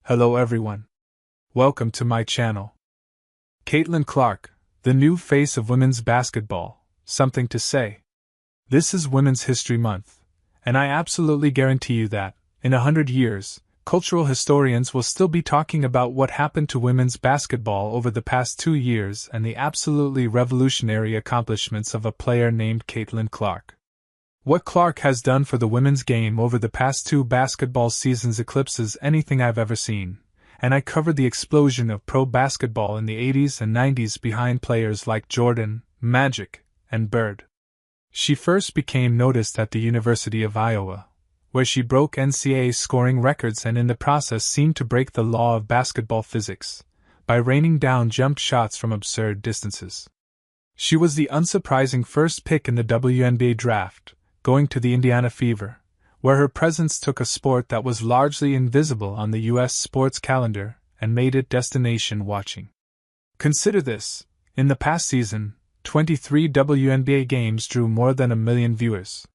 Hello everyone. Welcome to my channel. Caitlin Clark, the new face of women's basketball, something to say. This is Women's History Month, and I absolutely guarantee you that, in 100 years, cultural historians will still be talking about what happened to women's basketball over the past 2 years and the absolutely revolutionary accomplishments of a player named Caitlin Clark. What Clark has done for the women's game over the past 2 basketball seasons eclipses anything I've ever seen, and I covered the explosion of pro basketball in the 80s and 90s behind players like Jordan, Magic, and Bird. She first became noticed at the University of Iowa, where she broke NCAA scoring records and in the process seemed to break the law of basketball physics, by raining down jump shots from absurd distances. She was the unsurprising first pick in the WNBA draft, going to the Indiana Fever, where her presence took a sport that was largely invisible on the U.S. sports calendar and made it destination watching. Consider this: in the past season, 23 WNBA games drew more than 1 million viewers.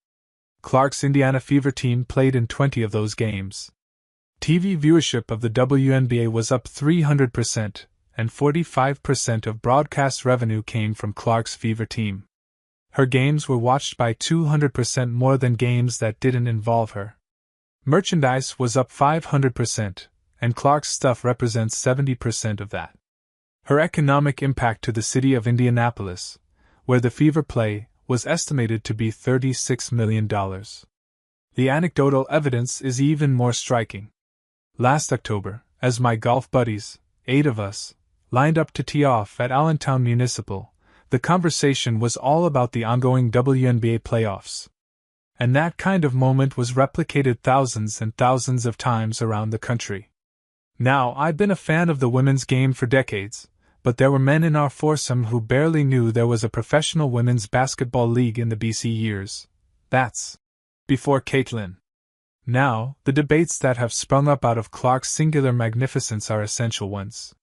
Clark's Indiana Fever team played in 20 of those games. TV viewership of the WNBA was up 300%, and 45% of broadcast revenue came from Clark's Fever team. Her games were watched by 200% more than games that didn't involve her. Merchandise was up 500%, and Clark's stuff represents 70% of that. Her economic impact to the city of Indianapolis, where the Fever play, was estimated to be $36 million. The anecdotal evidence is even more striking. Last October, as my golf buddies, 8 of us, lined up to tee off at Allentown Municipal, the conversation was all about the ongoing WNBA playoffs. And that kind of moment was replicated thousands and thousands of times around the country. Now, I've been a fan of the women's game for decades, but there were men in our foursome who barely knew there was a professional women's basketball league in the BC years. That's before Caitlin. Now, the debates that have sprung up out of Clark's singular magnificence are essential ones.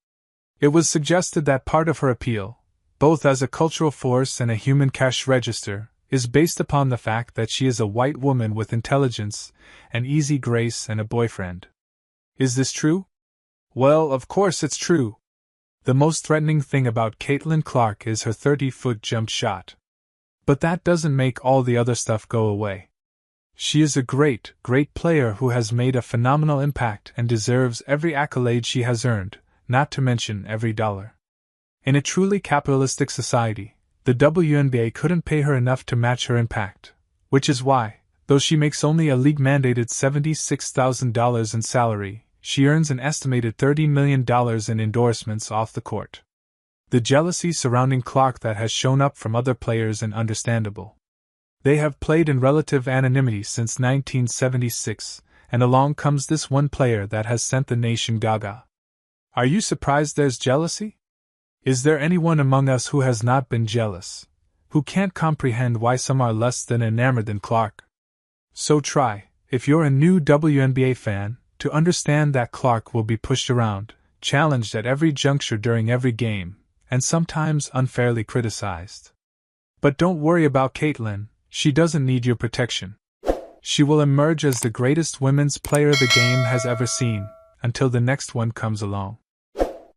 It was suggested that part of her appeal, both as a cultural force and a human cash register, is based upon the fact that she is a white woman with intelligence, and easy grace and a boyfriend. Is this true? Well, of course it's true. The most threatening thing about Caitlin Clark is her 30-foot jump shot. But that doesn't make all the other stuff go away. She is a great, great player who has made a phenomenal impact and deserves every accolade she has earned, not to mention every dollar. In a truly capitalistic society, the WNBA couldn't pay her enough to match her impact, which is why, though she makes only a league-mandated $76,000 in salary, she earns an estimated $30 million in endorsements off the court. The jealousy surrounding Clark that has shown up from other players is understandable. They have played in relative anonymity since 1976, and along comes this one player that has sent the nation gaga. Are you surprised there's jealousy? Is there anyone among us who has not been jealous, who can't comprehend why some are less than enamored than Clark? So try, if you're a new WNBA fan, to understand that Clark will be pushed around, challenged at every juncture during every game, and sometimes unfairly criticized. But don't worry about Caitlin, she doesn't need your protection. She will emerge as the greatest women's player the game has ever seen, until the next one comes along.